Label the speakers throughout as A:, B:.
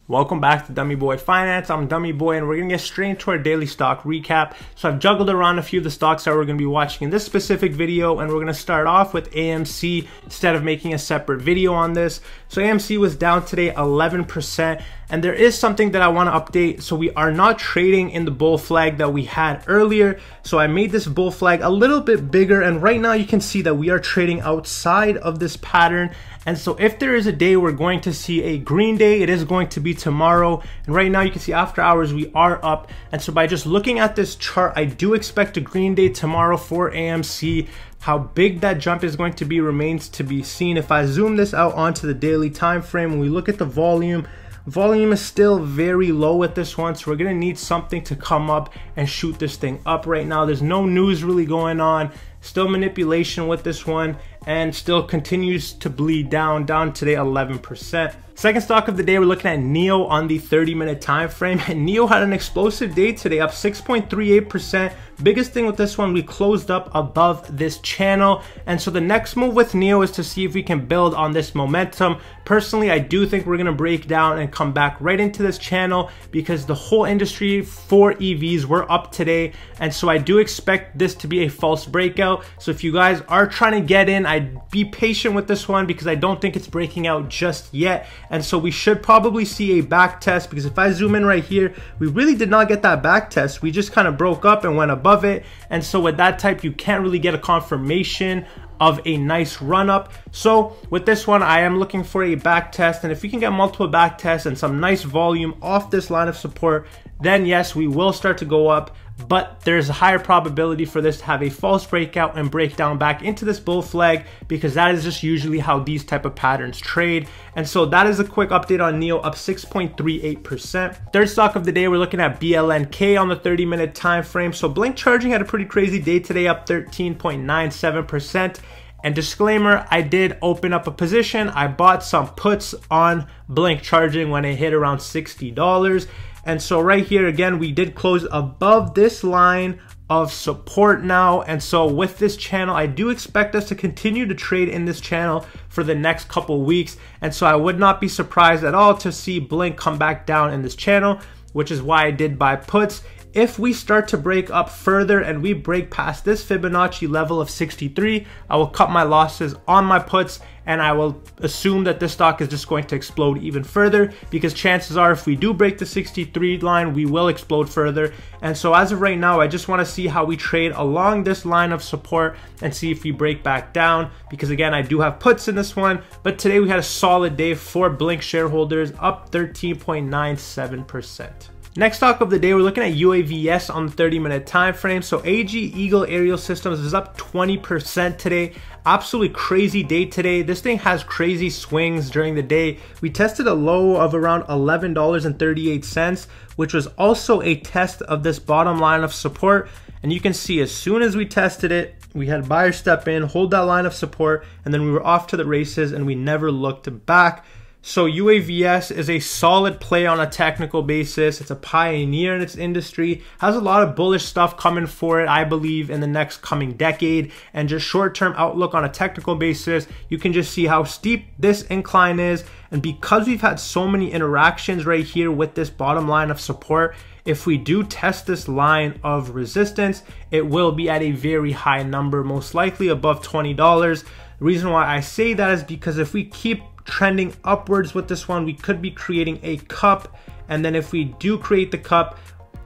A: Welcome back to Dummy Boy Finance. I'm Dummy Boy and we're going to get straight into our daily stock recap. So I've juggled around a few of the stocks that we're going to be watching in this specific video, and we're going to start off with AMC instead of making a separate video on this. So AMC was down today 11%, and there is something that I want to update. So we are not trading in the bull flag that we had earlier. So I made this bull flag a little bit bigger, and right now you can see that we are trading outside of this pattern. And so if there is a day we're going to see a green day, it is going to be tomorrow. And right now you can see after hours we are up. And so by just looking at this chart, I do expect a green day tomorrow for AMC. How big that jump is going to be remains to be seen. If I zoom this out onto the daily time frame, when we look at the volume is still very low with this one, so we're gonna need something to come up and shoot this thing up. Right now there's no news really going on, still manipulation with this one, and still continues to bleed down today 11%. Second stock of the day, we're looking at NIO on the 30-minute time frame, and NIO had an explosive day today, up 6.38%. Biggest thing with this one, we closed up above this channel, and so the next move with NIO is to see if we can build on this momentum. Personally, I do think we're gonna break down and come back right into this channel because the whole industry for EVs were up today, and so I do expect this to be a false breakout. So if you guys are trying to get in, I'd be patient with this one because I don't think it's breaking out just yet. And so we should probably see a back test, because if I zoom in right here, we really did not get that back test. We just kind of broke up and went above it. And so with that type, you can't really get a confirmation of a nice run up. So with this one, I am looking for a back test, and if we can get multiple back tests and some nice volume off this line of support, then yes, we will start to go up. But there's a higher probability for this to have a false breakout and break down back into this bull flag, because that is just usually how these type of patterns trade. And so that is a quick update on NIO, up 6.38%. Third stock of the day, we're looking at BLNK on the 30-minute time frame. So Blink Charging had a pretty crazy day today, up 13.97%. And disclaimer, I did open up a position. I bought some puts on Blink Charging when it hit around $60. And so right here, again, we did close above this line of support now. And so with this channel, I do expect us to continue to trade in this channel for the next couple weeks. And so I would not be surprised at all to see Blink come back down in this channel, which is why I did buy puts. If we start to break up further and we break past this Fibonacci level of 63, I will cut my losses on my puts, and I will assume that this stock is just going to explode even further, because chances are if we do break the 63 line, we will explode further. And so as of right now, I just want to see how we trade along this line of support and see if we break back down, because again, I do have puts in this one. But today we had a solid day for Blink shareholders, up 13.97%. Next stock of the day, we're looking at UAVS on the 30-minute time frame. So AG Eagle Aerial Systems is up 20% today. Absolutely crazy day today. This thing has crazy swings during the day. We tested a low of around $11.38, which was also a test of this bottom line of support. And you can see as soon as we tested it, we had buyers step in, hold that line of support, and then we were off to the races and we never looked back. So UAVS is a solid play on a technical basis. It's a pioneer in its industry, has a lot of bullish stuff coming for it, I believe, in the next coming decade. And just short-term outlook on a technical basis, you can just see how steep this incline is. And because we've had so many interactions right here with this bottom line of support, if we do test this line of resistance, it will be at a very high number, most likely above $20. The reason why I say that is because if we keep trending upwards with this one, we could be creating a cup, and then if we do create the cup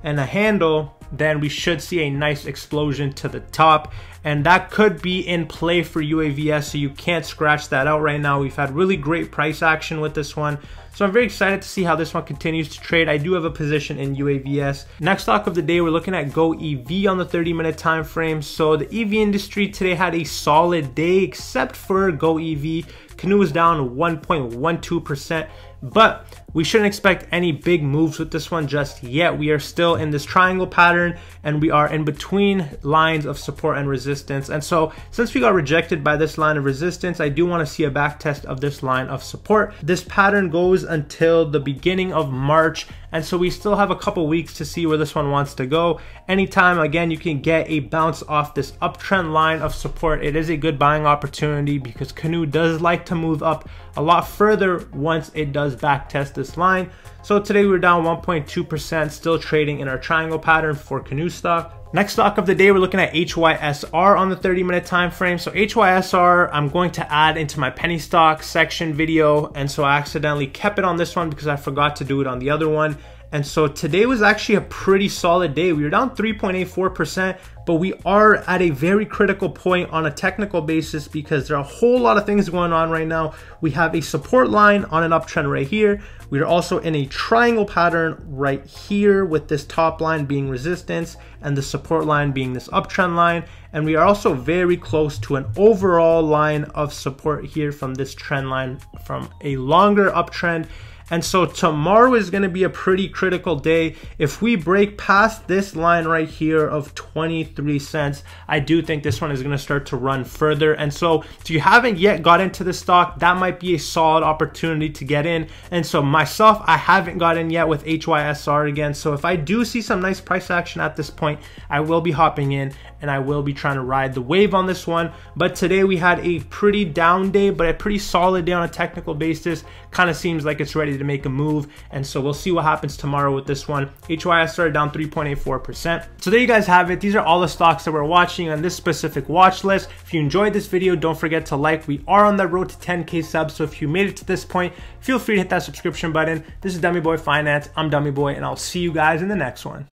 A: and a handle, then we should see a nice explosion to the top, and that could be in play for UAVS, so you can't scratch that out right now. We've had really great price action with this one, so I'm very excited to see how this one continues to trade. I do have a position in UAVS. Next stock of the day, we're looking at GOEV on the 30-minute time frame. So the EV industry today had a solid day, except for GOEV. Canoe was down 1.12%, but we shouldn't expect any big moves with this one just yet. We are still in this triangle pattern, and we are in between lines of support and resistance. And so since we got rejected by this line of resistance, I do want to see a back test of this line of support. This pattern goes until the beginning of March, and so we still have a couple weeks to see where this one wants to go. Anytime, again, you can get a bounce off this uptrend line of support, it is a good buying opportunity, because Canoe does like to move up a lot further once it does back test this line. So today we're down 1.2%, still trading in our triangle pattern for canoe stock. Next stock of the day, we're looking at HYSR on the 30-minute time frame. So HYSR, I'm going to add into my penny stock section video, and so I accidentally kept it on this one because I forgot to do it on the other one. And so today was actually a pretty solid day. We were down 3.84%, but we are at a very critical point on a technical basis because there are a whole lot of things going on right now. We have a support line on an uptrend right here. We are also in a triangle pattern right here with this top line being resistance and the support line being this uptrend line. And we are also very close to an overall line of support here from this trend line from a longer uptrend. And so tomorrow is going to be a pretty critical day. If we break past this line right here of 23 cents, I do think this one is going to start to run further. And so if you haven't yet got into the stock, that might be a solid opportunity to get in. And so myself, I haven't got in yet with HYSR again. So if I do see some nice price action at this point, I will be hopping in and I will be trying to ride the wave on this one. But today we had a pretty down day, but a pretty solid day on a technical basis. Kind of seems like it's ready to make a move, and so we'll see what happens tomorrow with this one. HYSR down 3.84%. So there you guys have it. These are all the stocks that we're watching on this specific watch list. If you enjoyed this video, don't forget to like. We are on the road to 10K subs, so if you made it to this point, feel free to hit that subscription button. This is Dummy Boy Finance. I'm Dummy Boy, and I'll see you guys in the next one.